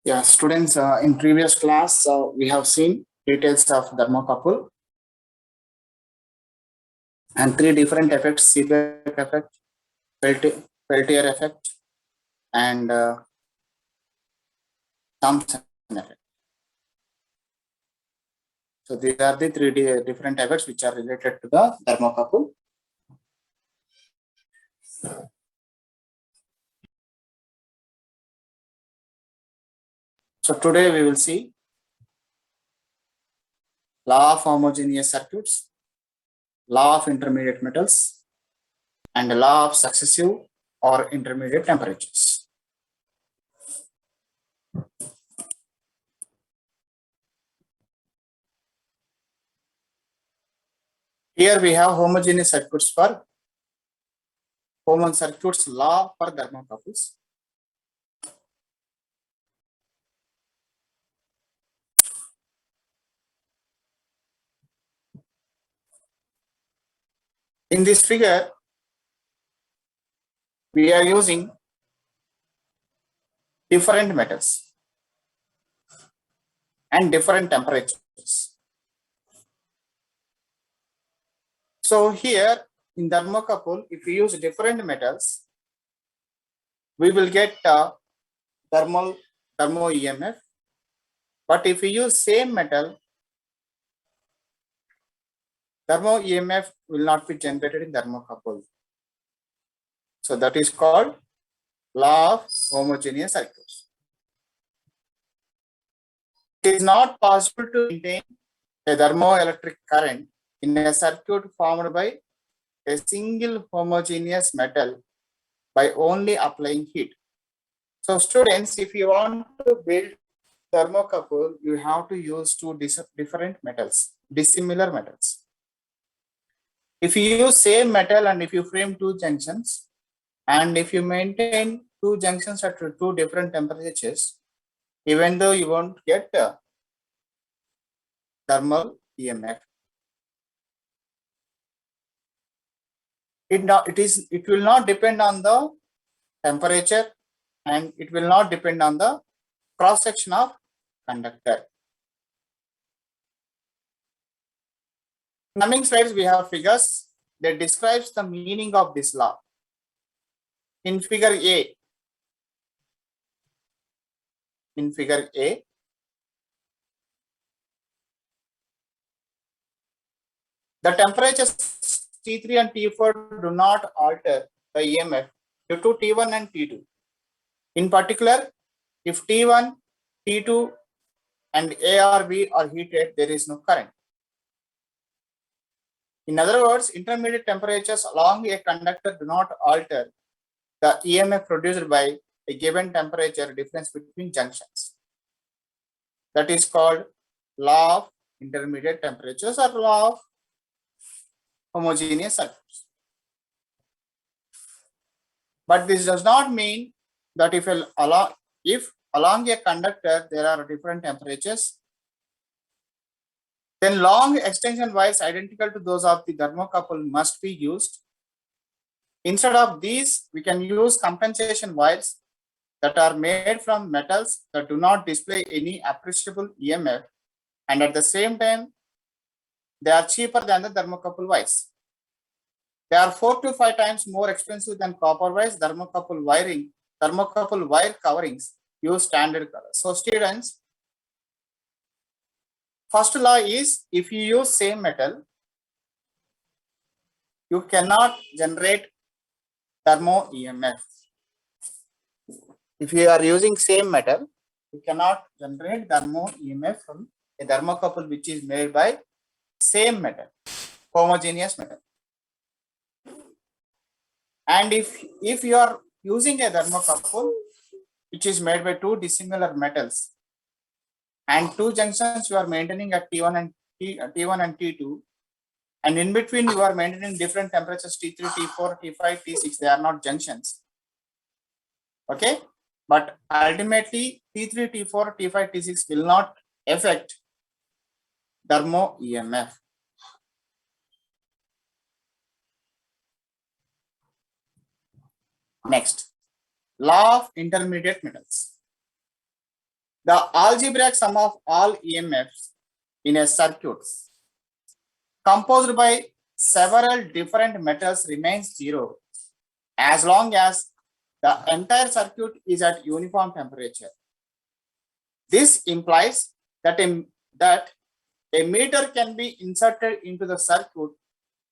Yeah, students, in previous class, we have seen details of thermocouple and three different effects: Seebeck effect, Peltier effect, and Thomson effect. So these are the three different effects which are related to the thermocouple. So today we will see law of homogeneous circuits, law of intermediate metals, and the law of successive or intermediate temperatures. Here we have homogeneous circuits for circuits law for thermocouples. In this figure, we are using different metals and different temperatures. So here in thermocouple, if we use different metals, we will get thermo EMF. But if we use same metal, thermo EMF will not be generated in thermocouple. So that is called law of homogeneous circuits. It is not possible to maintain a thermoelectric current in a circuit formed by a single homogeneous metal by only applying heat. So students, if you want to build thermocouple, you have to use two different metals, dissimilar metals. If you use same metal and if you frame two junctions, and if you maintain two junctions at two different temperatures, even though you won't get thermal EMF. It will not depend on the temperature, and it will not depend on the cross section of conductor. Coming slides, we have figures that describes the meaning of this law. In figure A, the temperatures T3 and T4 do not alter the EMF due to T1 and T2. In particular, if T1, T2 and A or B are heated, there is no current. In other words, intermediate temperatures along a conductor do not alter the EMF produced by a given temperature difference between junctions. That is called law of intermediate temperatures or law of homogeneous circuits. But this does not mean that if along a conductor there are different temperatures, then long extension wires identical to those of the thermocouple must be used. Instead of these, we can use compensation wires that are made from metals that do not display any appreciable EMF, and at the same time, they are cheaper than the thermocouple wires. They are 4 to 5 times more expensive than copper wires. Thermocouple wire coverings use standard colors. So students, first law is if you use same metal, you cannot generate thermo EMF. If you are using same metal, you cannot generate thermo EMF from a thermocouple which is made by same metal, homogeneous metal. And if you are using a thermocouple which is made by two dissimilar metals and two junctions you are maintaining at T1 and T2, and in between you are maintaining different temperatures T3, T4, T5, T6, they are not junctions. Okay, but ultimately T3, T4, T5, T6 will not affect thermo EMF. Next, law of intermediate metals. The algebraic sum of all EMFs in a circuit composed by several different metals remains zero as long as the entire circuit is at uniform temperature. This implies that a meter can be inserted into the circuit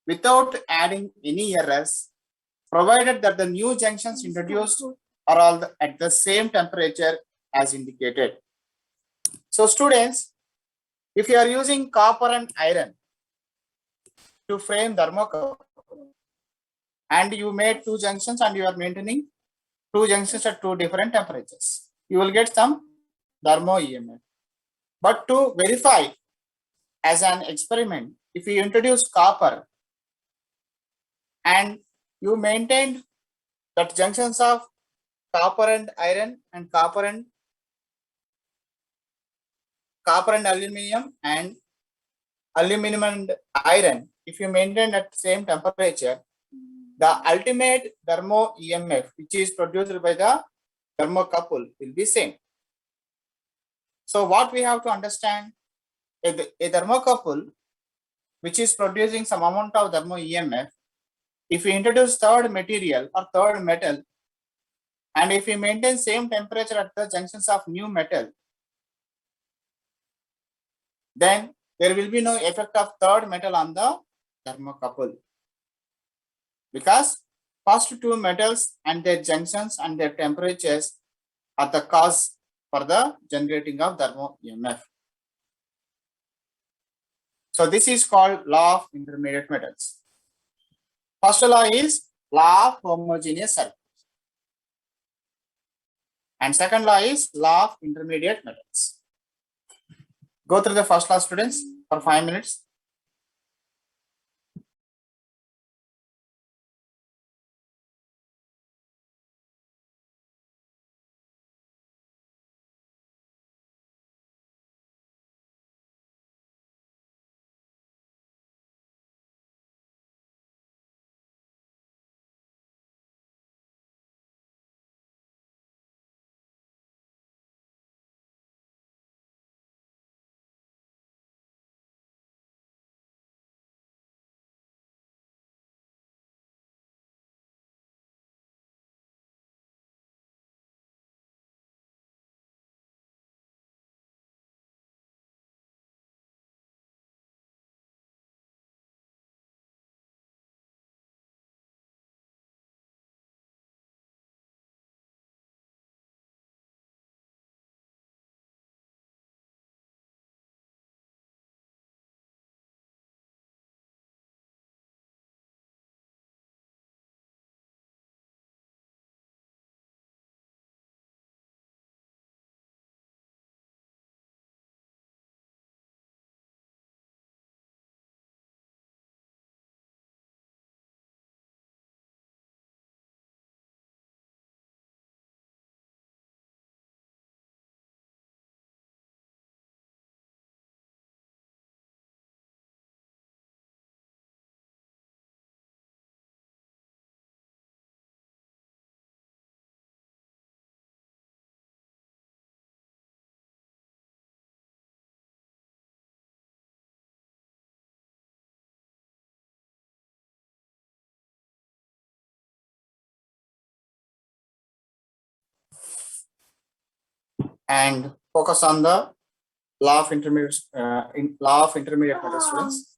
without adding any errors, provided that the new junctions introduced are all at the same temperature as indicated. So students, if you are using copper and iron to frame thermocouple and you made two junctions and you are maintaining two junctions at two different temperatures, you will get some thermo EMF. But to verify as an experiment, if you introduce copper and you maintained that junctions of copper and iron and copper and aluminum and aluminum and iron, if you maintain at same temperature, the ultimate thermo EMF which is produced by the thermocouple will be same. So what we have to understand, a thermocouple which is producing some amount of thermo EMF, if we introduce third material or third metal, and if we maintain same temperature at the junctions of new metal, then there will be no effect of third metal on the thermocouple, because first two metals and their junctions and their temperatures are the cause for the generating of thermo EMF. So this is called law of intermediate metals. First law is law of homogeneous circuits. And second law is law of intermediate metals. Go through the first law, students, for 5 minutes. And focus on the law of intermediate metals, students.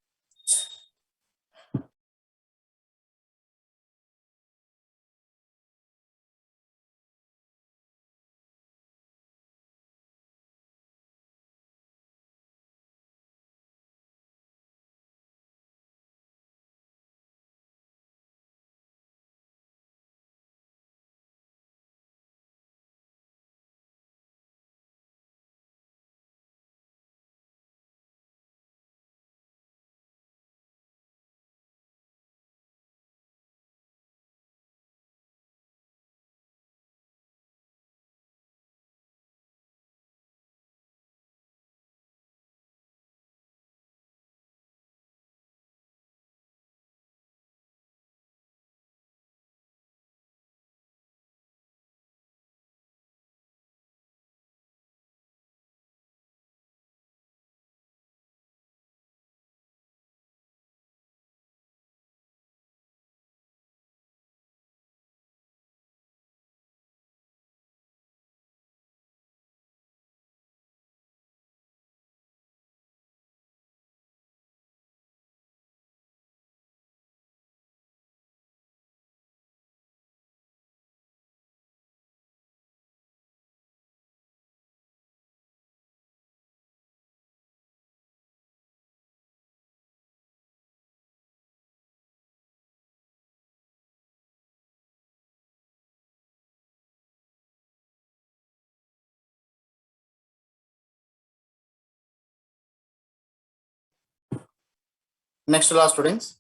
Next law, students.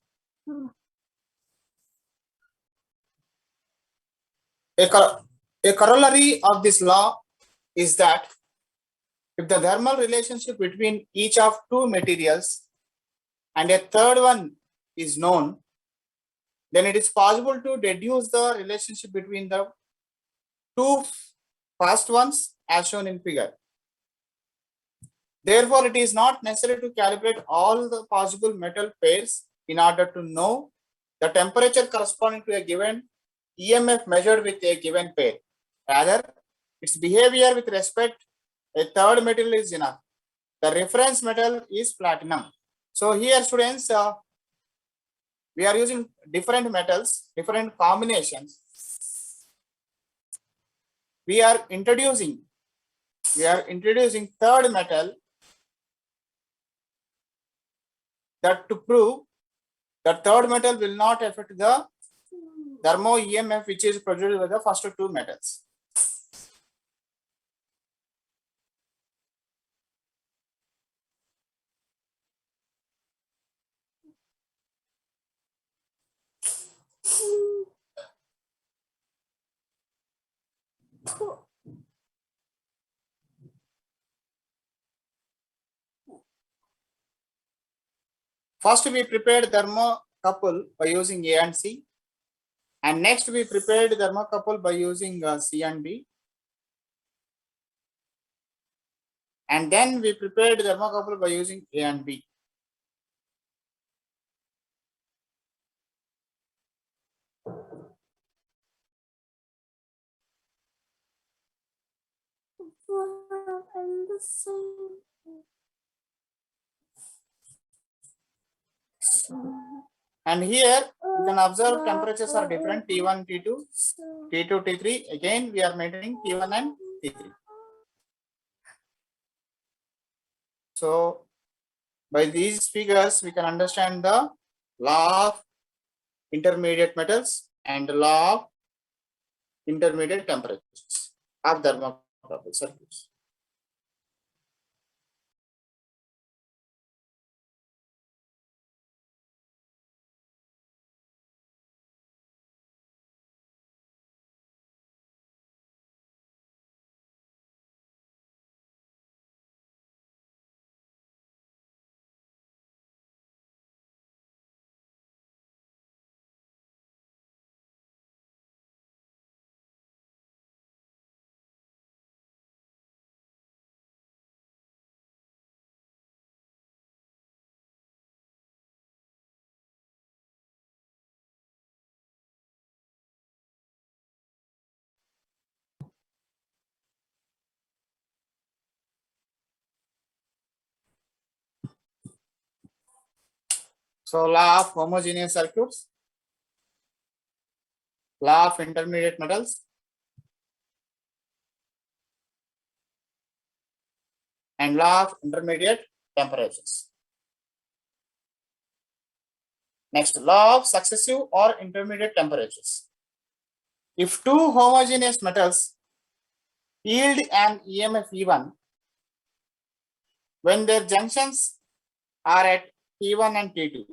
A corollary of this law is that if the thermal relationship between each of two materials and a third one is known, then it is possible to deduce the relationship between the two first ones as shown in figure. Therefore, it is not necessary to calibrate all the possible metal pairs in order to know the temperature corresponding to a given EMF measured with a given pair. Rather, its behavior with respect a third metal is enough. The reference metal is platinum. So here, students, we are using different metals, different combinations. We are introducing third metal that to prove that third metal will not affect the thermo EMF which is produced by the first two metals. First, we prepared thermocouple by using A and C, and next we prepared thermocouple by using C and B, and then we prepared thermocouple by using A and B. And here you can observe temperatures are different, T1, T2, T2, T3. Again, we are maintaining T1 and T3. So by these figures, we can understand the law of intermediate metals and the law of intermediate temperatures of thermocouple circuits. So law of homogeneous circuits, law of intermediate metals, and law of intermediate temperatures. Next, law of successive or intermediate temperatures. If two homogeneous metals yield an EMF E1 when their junctions are at T1 and T2,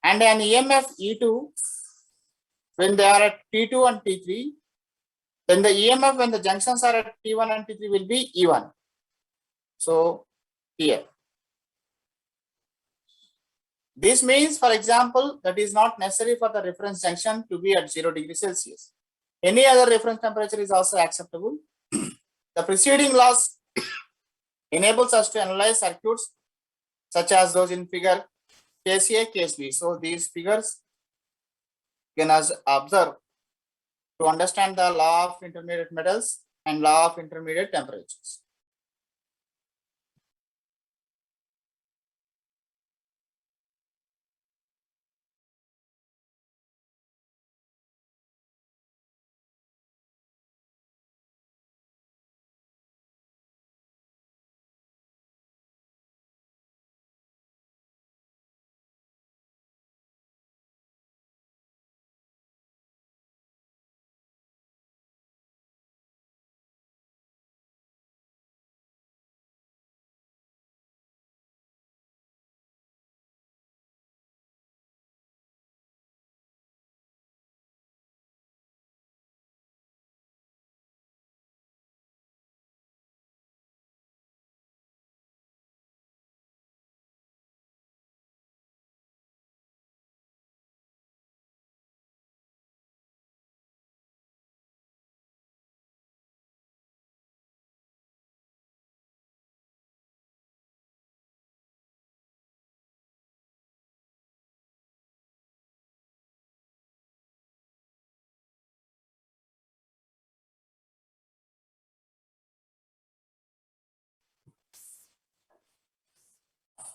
and an EMF E2 when they are at T2 and T3, then the EMF when the junctions are at T1 and T3 will be E1. So here, this means, for example, that is not necessary for the reference junction to be at 0 degrees Celsius. Any other reference temperature is also acceptable. The preceding laws enables us to analyze circuits such as those in figure case A, case B. So these figures can observe to understand the law of intermediate metals and law of intermediate temperatures.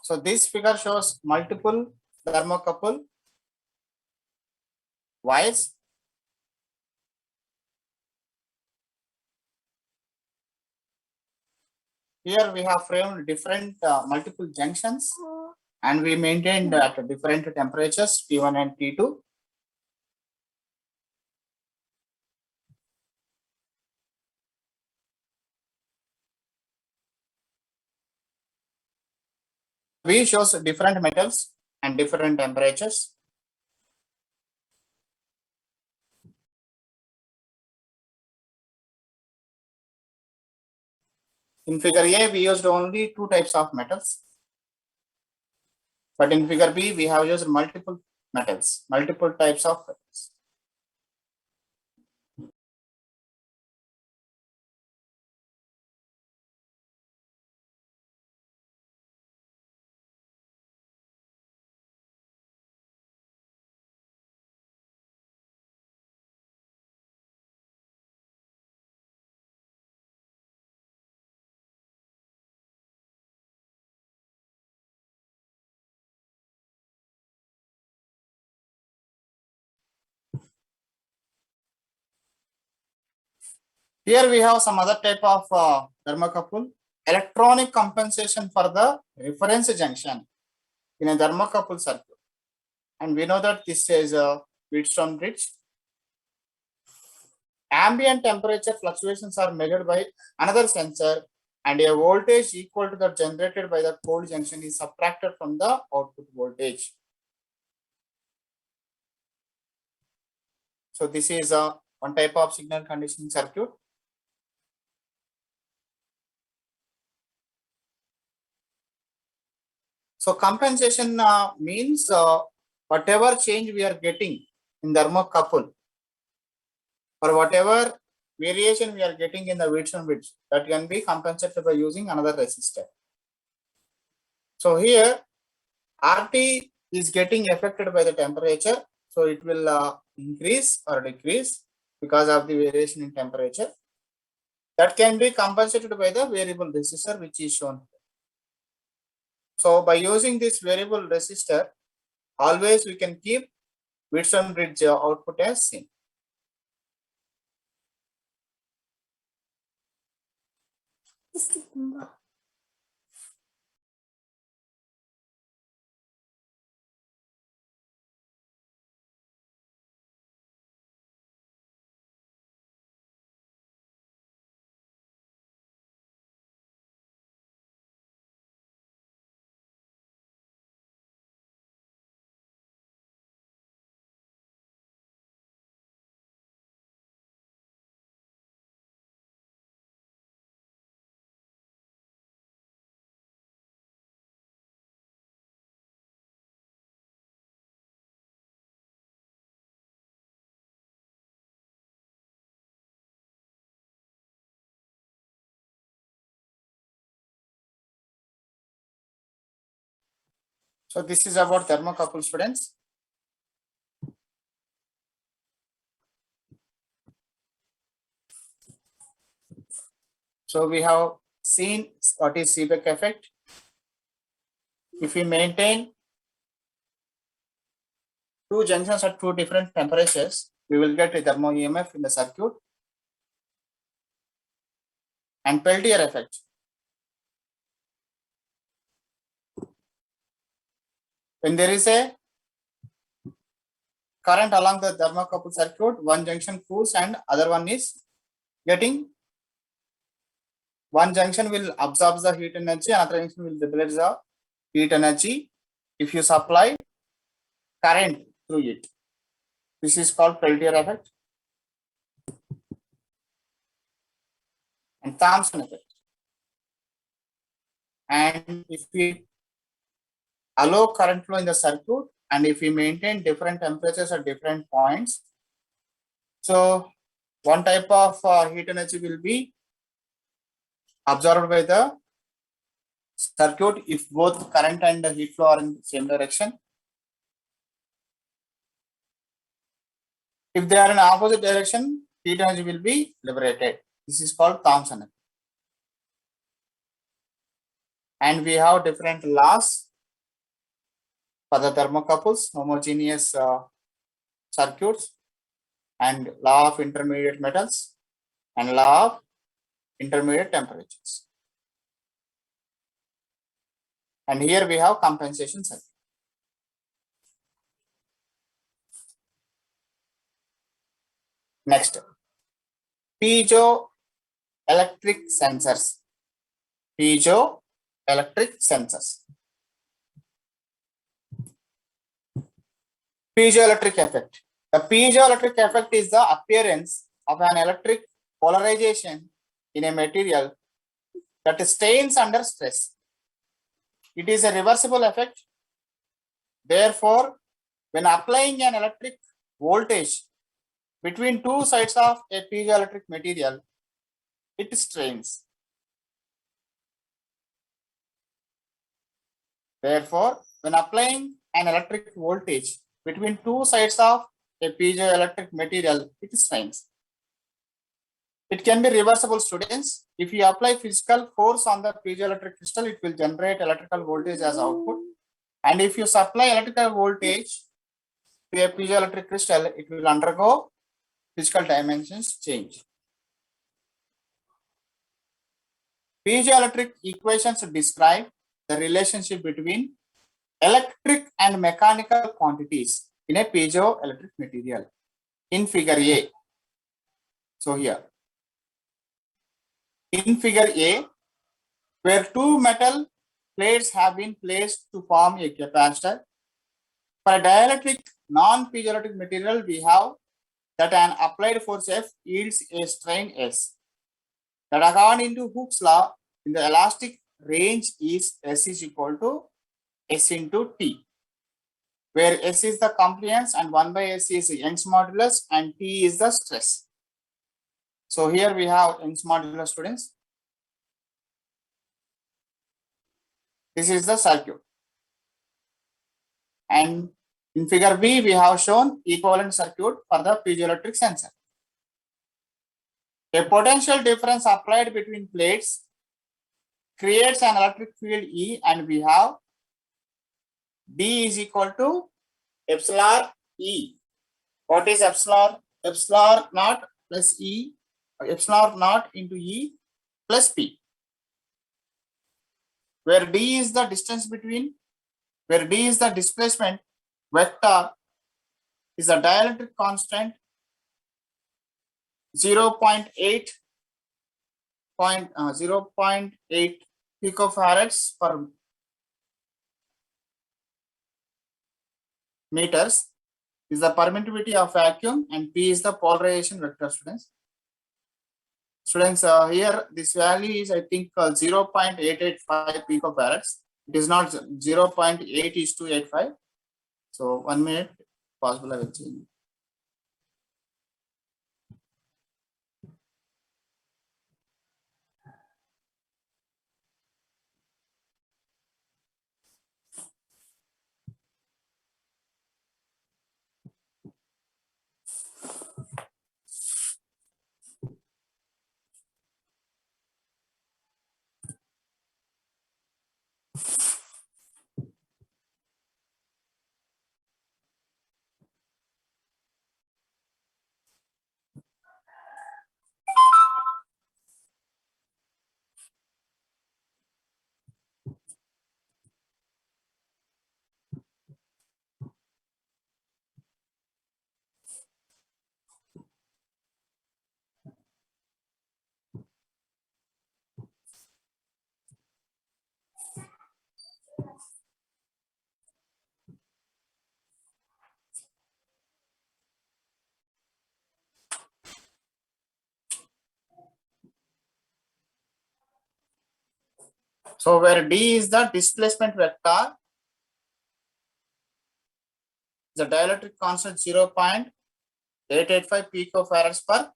So this figure shows multiple thermocouple wires. Here we have framed different multiple junctions, and we maintained at different temperatures T1 and T2. V shows different metals and different temperatures. In figure A, we used only two types of metals. But in figure B, we have used multiple metals, multiple types of metals. Here we have some other type of thermocouple, electronic compensation for the reference junction in a thermocouple circuit. And we know that this is a Wheatstone bridge. Ambient temperature fluctuations are measured by another sensor, and a voltage equal to that generated by the cold junction is subtracted from the output voltage. So this is one type of signal conditioning circuit. So compensation means whatever change we are getting in thermocouple, or whatever variation we are getting in the Wheatstone bridge, that can be compensated by using another resistor. So here RT is getting affected by the temperature, so it will increase or decrease because of the variation in temperature. That can be compensated by the variable resistor, which is shown. So by using this variable resistor, always we can keep Wheatstone bridge output as same. So this is about thermocouple, students. So we have seen what is Seebeck effect. If we maintain two junctions at two different temperatures, we will get a thermo EMF in the circuit. And Peltier effect. When there is a current along the thermocouple circuit, one junction cools and other one is getting, one junction will absorb the heat energy, another junction will liberate the heat energy if you supply current through it. This is called Peltier effect and Thomson effect. And if we allow current flow in the circuit, and if we maintain different temperatures at different points, so one type of heat energy will be absorbed by the circuit if both current and the heat flow are in the same direction. If they are in opposite direction, heat energy will be liberated. This is called Thomson effect. And we have different laws for the thermocouples, homogeneous circuits, and law of intermediate metals and law of intermediate temperatures. And here we have compensation circuit. Next, piezoelectric sensors. Piezoelectric sensors. Piezoelectric effect. The piezoelectric effect is the appearance of an electric polarization in a material that strains under stress. It is a reversible effect. Therefore, when applying an electric voltage between two sides of a piezoelectric material, it strains. Therefore, when applying an electric voltage between two sides of a piezoelectric material, it strains. It can be reversible, students. If you apply physical force on the piezoelectric crystal, it will generate electrical voltage as output. And if you supply electrical voltage to a piezoelectric crystal, it will undergo physical dimensions change. Piezoelectric equations describe the relationship between electric and mechanical quantities in a piezoelectric material in figure A. So here, in figure A, where two metal plates have been placed to form a capacitor. For a dielectric non-piezoelectric material, we have that an applied force F yields a strain S. That according to Hooke's law, in the elastic range is S is equal to S into T, where S is the compliance and 1 by S is Young's modulus and T is the stress. So here we have Young's modulus, students. This is the circuit. And in figure B, we have shown equivalent circuit for the piezoelectric sensor. A potential difference applied between plates creates an electric field E, and we have D is equal to epsilon E. What is epsilon? Epsilon naught plus E, epsilon naught into E plus P, where D is the distance between, where D is the displacement vector, is a dielectric constant 0.8 picofarads per meters, is the permittivity of vacuum, and P is the polarization vector, students. Students, here this value is, I think, 0.885 picofarads. It is not 0.8:85. So 1 minute, possible I will change. So where D is the displacement vector, the dielectric constant 0.885 picofarads per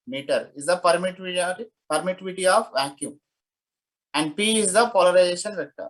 meter is the permittivity of vacuum, and P is the polarization vector.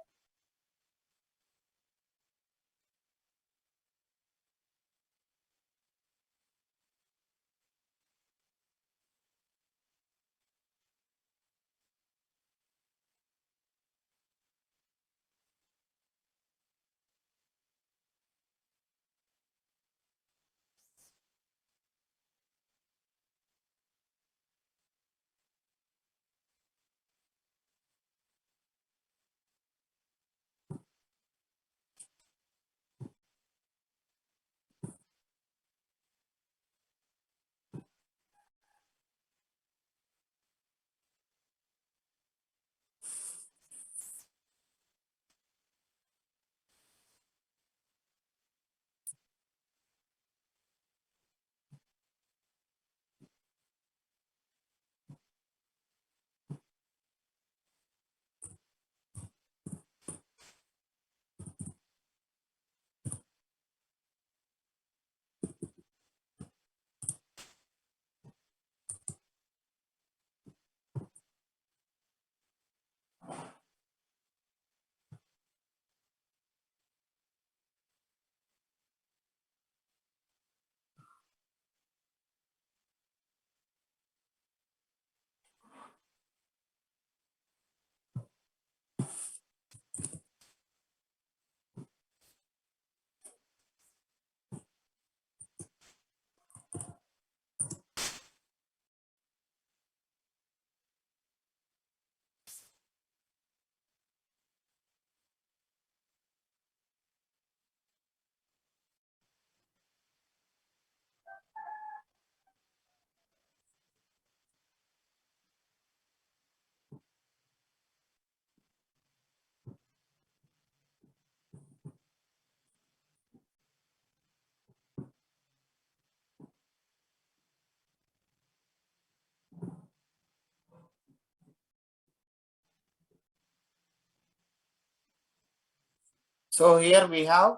So here we have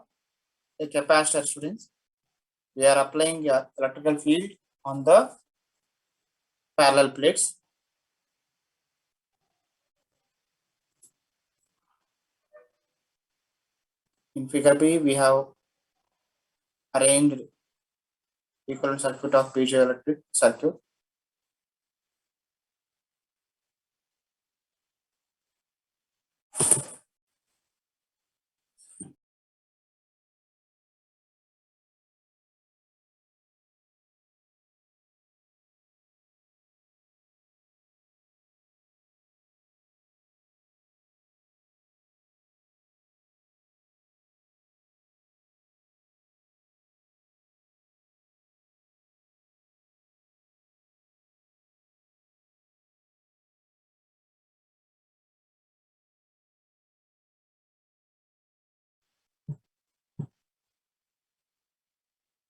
a capacitor, students. We are applying a electrical field on the parallel plates. In figure B, we have arranged equivalent circuit of piezoelectric circuit.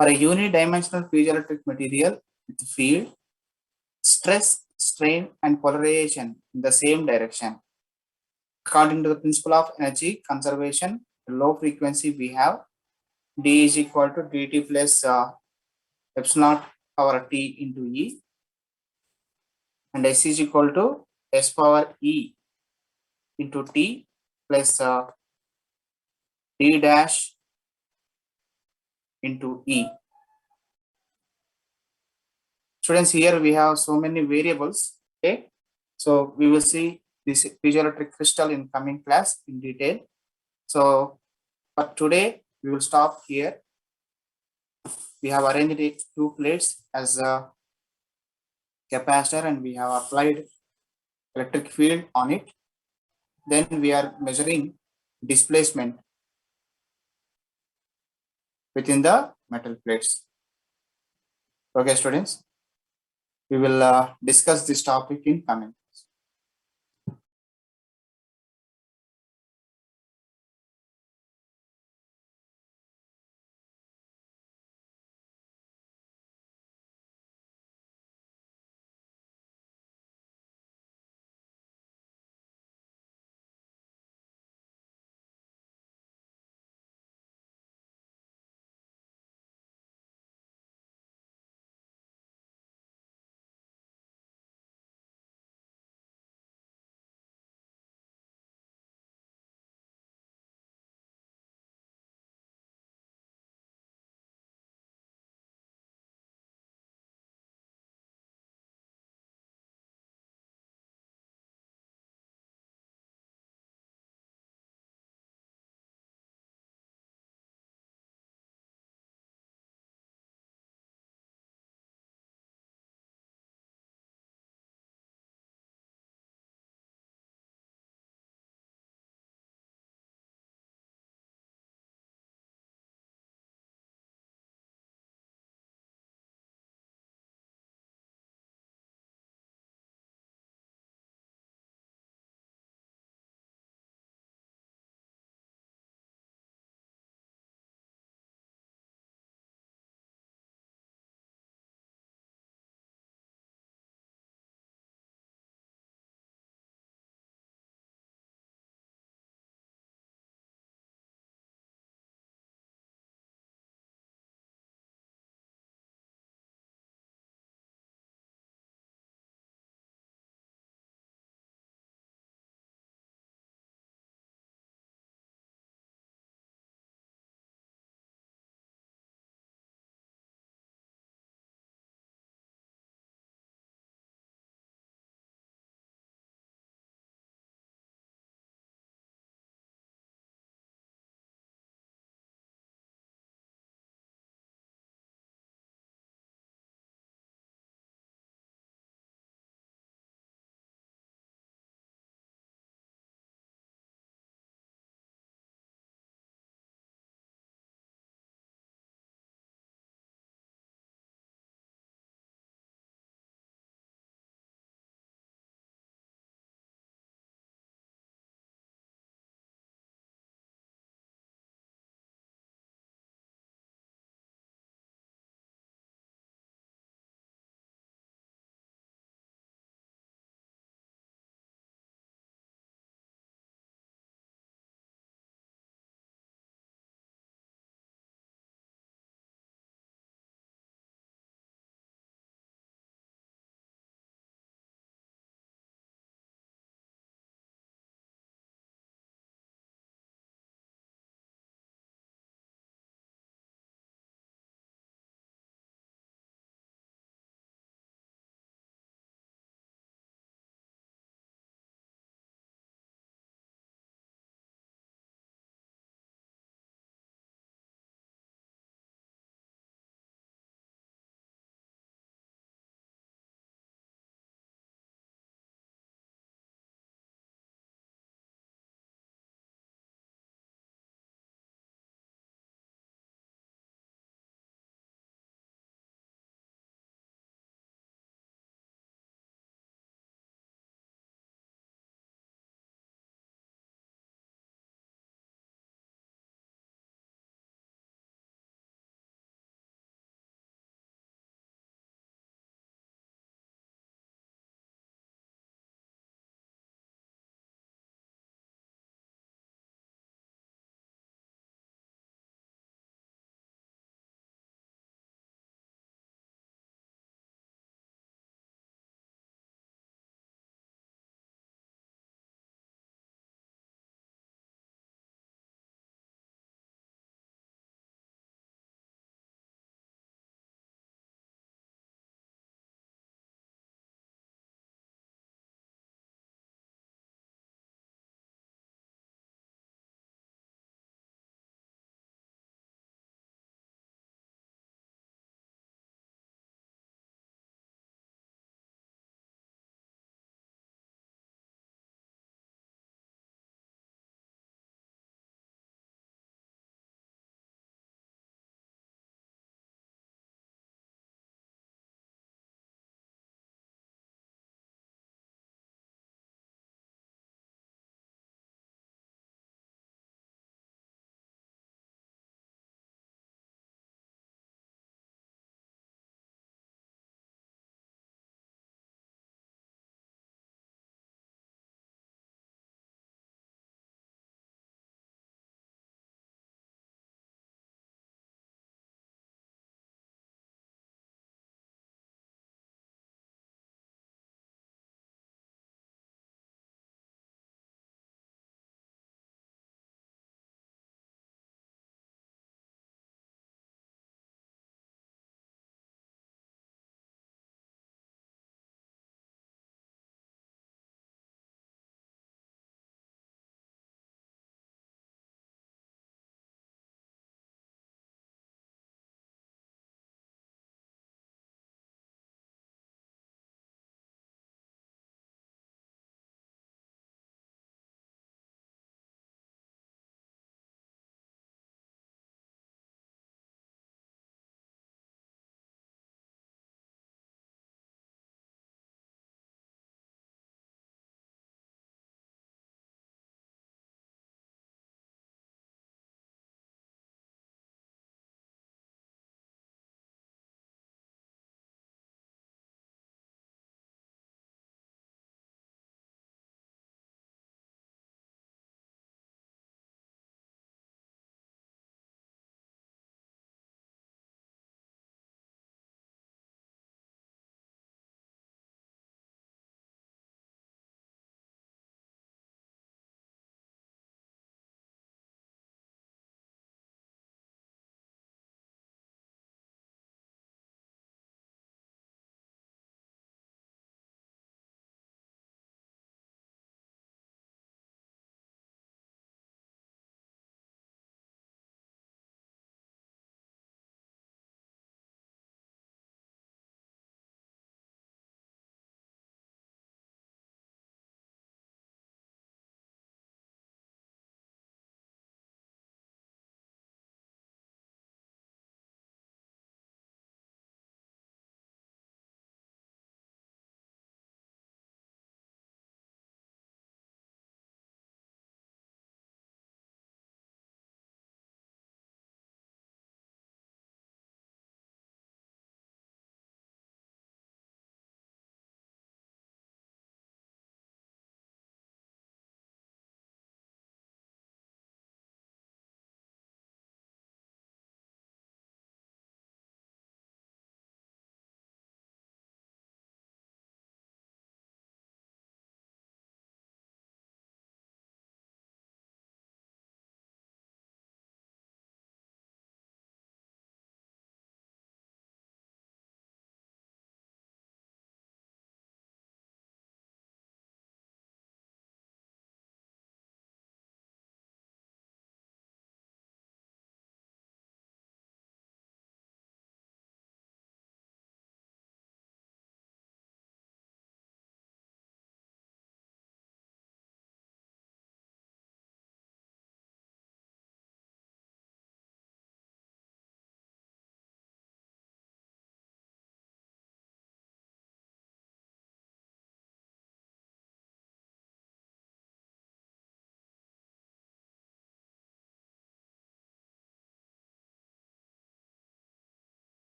For a unidimensional piezoelectric material with field, stress, strain, and polarization in the same direction. According to the principle of energy conservation, low frequency we have d is equal to dt plus epsilon naught power t into E, and S is equal to S power E into T plus d dash into E. Students, here we have so many variables. Okay, so we will see this piezoelectric crystal in coming class in detail. So, but today we will stop here. We have arranged two plates as a capacitor and we have applied electric field on it. Then we are measuring displacement within the metal plates. Okay, students, we will discuss this topic in coming.